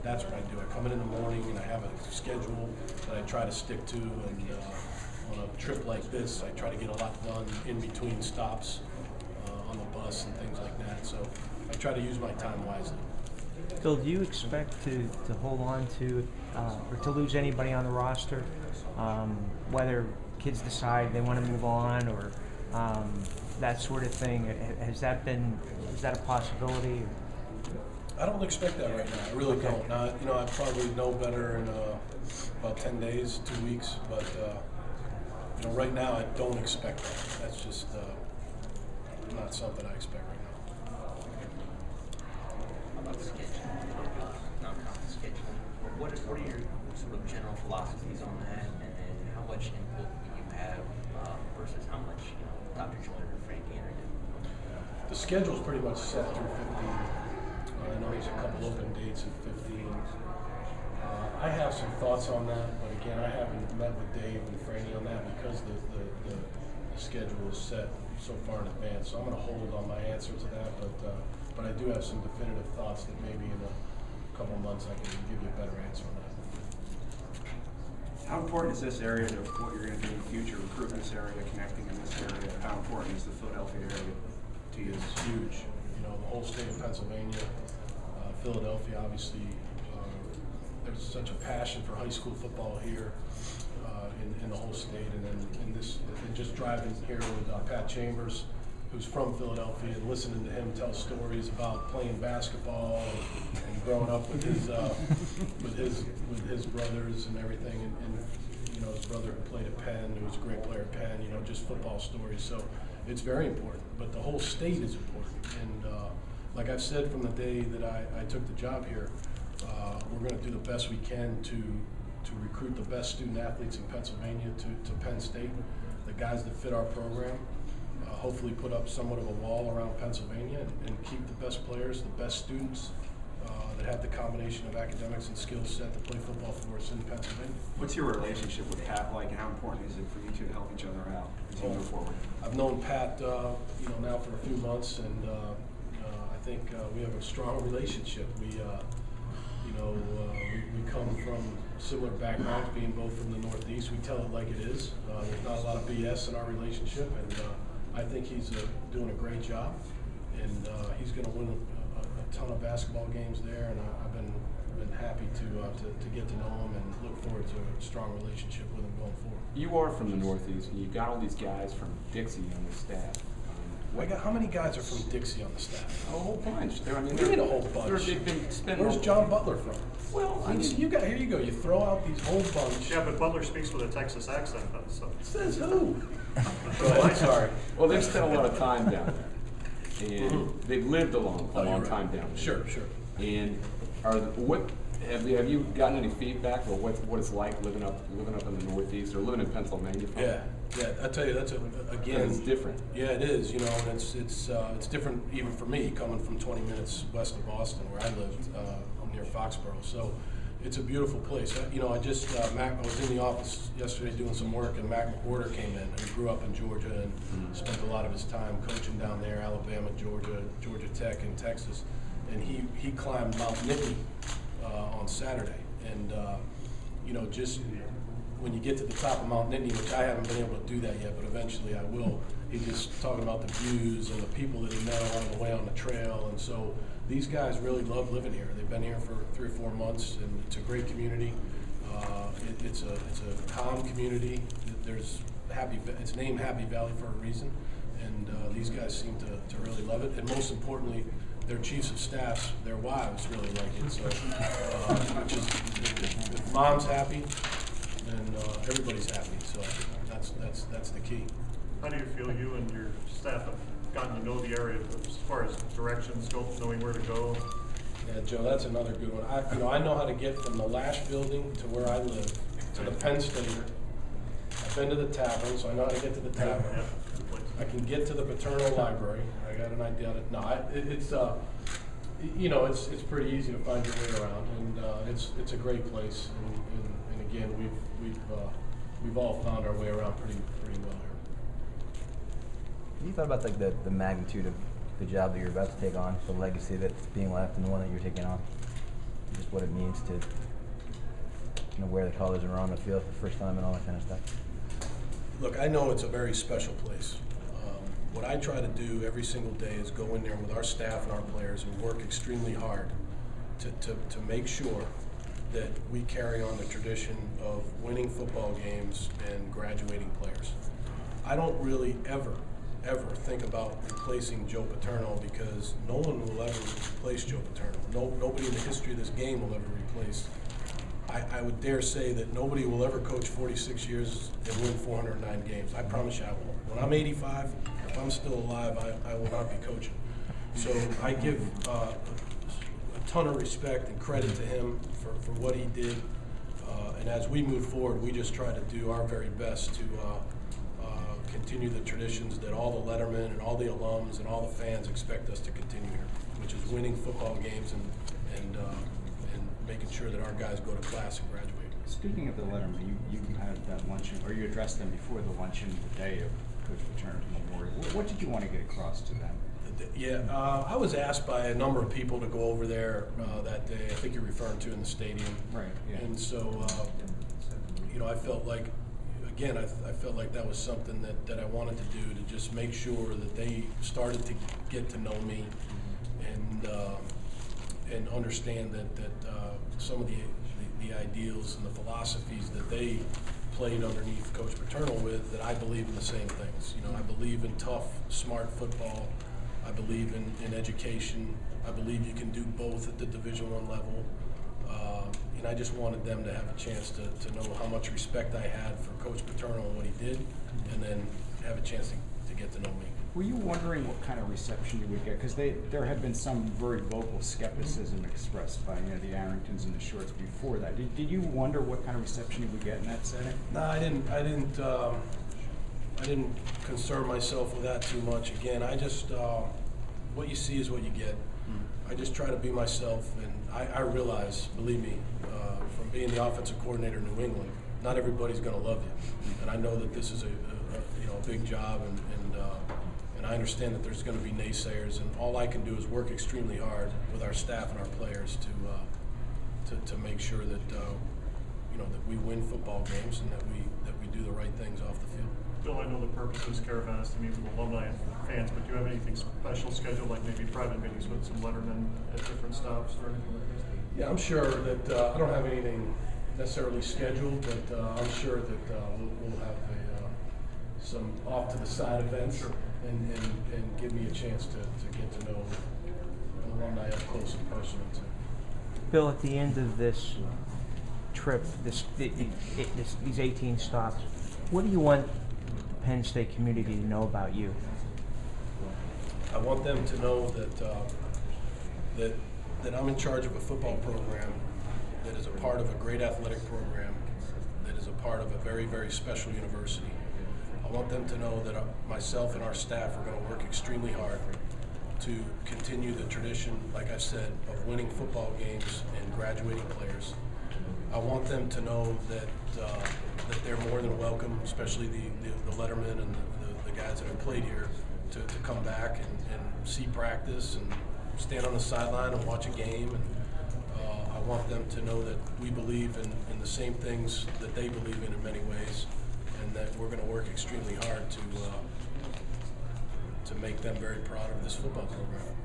that's what I do. I come in the morning and I have a schedule that I try to stick to, and on a trip like this, I try to get a lot done in between stops on the bus and things like that. So I try to use my time wisely. Phil, do you expect to hold on to or to lose anybody on the roster, whether kids decide they want to move on or that sort of thing? Is that a possibility? I don't expect that right now. I really don't. I probably know better in about 10 days, 2 weeks, but right now I don't expect that. That's just not something I expect right now. How about the scheduling? Non-conference scheduling. What are your sort of general philosophies on that, and then how much input do you have versus how much Dr. Joyner and Frank Ganner do? The schedule's pretty much set through 15. I know there's a couple open dates at 15. I have some thoughts on that, but again, I haven't met with Dave and Franny on that because the schedule is set so far in advance. So I'm going to hold on my answer to that, but I do have some definitive thoughts that maybe in a couple of months I can give you a better answer on that. How important is this area to what you're going to do in the future, recruiting this area, connecting in this area? How important is the Philadelphia area to you? It's huge. The whole state of Pennsylvania, Philadelphia, obviously, there's such a passion for high school football here in the whole state, and then and just driving here with Pat Chambers, who's from Philadelphia, and listening to him tell stories about playing basketball and growing up with his brothers and everything, and his brother who played at Penn, who was a great player at Penn, just football stories. So it's very important, but the whole state is important. And like I've said from the day that I took the job here, we're going to do the best we can to recruit the best student athletes in Pennsylvania to Penn State, the guys that fit our program. Hopefully put up somewhat of a wall around Pennsylvania and keep the best players, the best students that have the combination of academics and skill set to play football for us in Pennsylvania. What's your relationship with Pat like, and how important is it for you two to help each other out as you move forward? I've known Pat, now for a few months, and I think we have a strong relationship. We come from similar backgrounds, being both from the Northeast. We tell it like it is. There's not a lot of BS in our relationship, and I think he's doing a great job, and he's going to win a ton of basketball games there, and I've been happy to get to know him and look forward to a strong relationship with him going forward. You are from the Northeast, and you've got all these guys from Dixie on the staff. How many guys are from Dixie on the staff? A whole bunch. What do you mean a whole bunch? Where's John Butler from? Well, I mean, here you go. You throw out these whole bunch. Yeah, but Butler speaks with a Texas accent, though. So. Says who? Go ahead. I'm sorry. Well, they've spent a lot of time down there, and they've lived a long time down there. Sure. And have you gotten any feedback about what it's like living up in the Northeast or living in Pennsylvania? Yeah. I tell you, again. It's different. Yeah, it is. And it's different even for me coming from 20 minutes west of Boston, where I lived. I'm near Foxborough, so it's a beautiful place. I just Mac. I was in the office yesterday doing some work, and Mac McWhorter came in. He grew up in Georgia and spent a lot of his time coaching down there, Alabama, Georgia Tech, and Texas. And he climbed Mount Nittany on Saturday, and just when you get to the top of Mount Nittany, which I haven't been able to do that yet, but eventually I will. He's just talking about the views and the people that he met along the way on the trail, and so these guys really love living here. They've been here for 3 or 4 months, and it's a great community. It's a calm community. It's named Happy Valley for a reason, and these guys seem to really love it. And most importantly, their chiefs of staffs, their wives really like it. So, if mom's happy, then everybody's happy. So that's the key. How do you feel you and your staff have gotten to know the area as far as direction, scope, knowing where to go? Yeah, Joe, that's another good one. I know how to get from the Lash building to where I live to the Penn State. I've been to the tavern, so I know how to get to the tavern. Yeah. I can get to the Paternal Library. I got an idea on it. No, it's pretty easy to find your way around, and it's a great place. And again, we've all found our way around pretty well here. Have you thought about the magnitude of the job that you're about to take on, the legacy that's being left, and the one that you're taking on? just what it means to wear the colors and run on the field for the first time and all that kind of stuff? Look, I know it's a very special place. What I try to do every single day is go in there with our staff and our players and work extremely hard to make sure that we carry on the tradition of winning football games and graduating players. I don't really ever think about replacing Joe Paterno, because no one will ever replace Joe Paterno. Nobody in the history of this game will ever replace. I would dare say that nobody will ever coach 46 years and win 409 games. I promise you I won't. When I'm 85, if I'm still alive, I will not be coaching. So I give a ton of respect and credit to him for what he did. And as we move forward, we just try to do our very best to continue the traditions that all the Lettermen and all the alums and all the fans expect us to continue here, which is winning football games and making sure that our guys go to class and graduate. Speaking of the Letterman, you had that luncheon, or you addressed them before the luncheon the day of Coach Paterno's memorial. What did you want to get across to them? Yeah, I was asked by a number of people to go over there that day. I think you're referring to in the stadium. Right, yeah. And so, I felt like, again, I felt like that was something that I wanted to do, to just make sure that they started to get to know me and understand that some of the ideals and the philosophies that they played underneath Coach Paterno with, that I believe in the same things. I believe in tough, smart football. I believe in education. I believe you can do both at the Division I level. And I just wanted them to have a chance to know how much respect I had for Coach Paterno and what he did, and then have a chance to get to know me. Were you wondering what kind of reception you would get? Because there had been some very vocal skepticism expressed by the Arringtons and the Shorts before that. Did you wonder what kind of reception you would get in that setting? No, I didn't concern myself with that too much. Again, I just what you see is what you get. I just try to be myself, and I realize, believe me, from being the offensive coordinator in New England, not everybody's going to love you, and I know that this is a big job, and I understand that there's going to be naysayers, and all I can do is work extremely hard with our staff and our players to make sure that that we win football games and that we do the right things off the field. Bill, I know the purpose of this Caravan is to meet with alumni and fans, but do you have anything special scheduled, like maybe private meetings with some Lettermen at different stops or anything like that? Yeah, I'm sure that I don't have anything necessarily scheduled, but I'm sure that we'll have some off to the side events. Sure. And give me a chance to get to know alumni up close and personal too. Bill, at the end of this trip, these 18 stops, what do you want the Penn State community to know about you? I want them to know that I'm in charge of a football program that is a part of a great athletic program, that is a part of a very, very special university. I want them to know that myself and our staff are going to work extremely hard to continue the tradition, like I said, of winning football games and graduating players. I want them to know that they're more than welcome, especially the Lettermen and the guys that have played here, to come back and see practice and stand on the sideline and watch a game. And I want them to know that we believe in the same things that they believe in many ways, and that we're going to work extremely hard to make them very proud of this football program.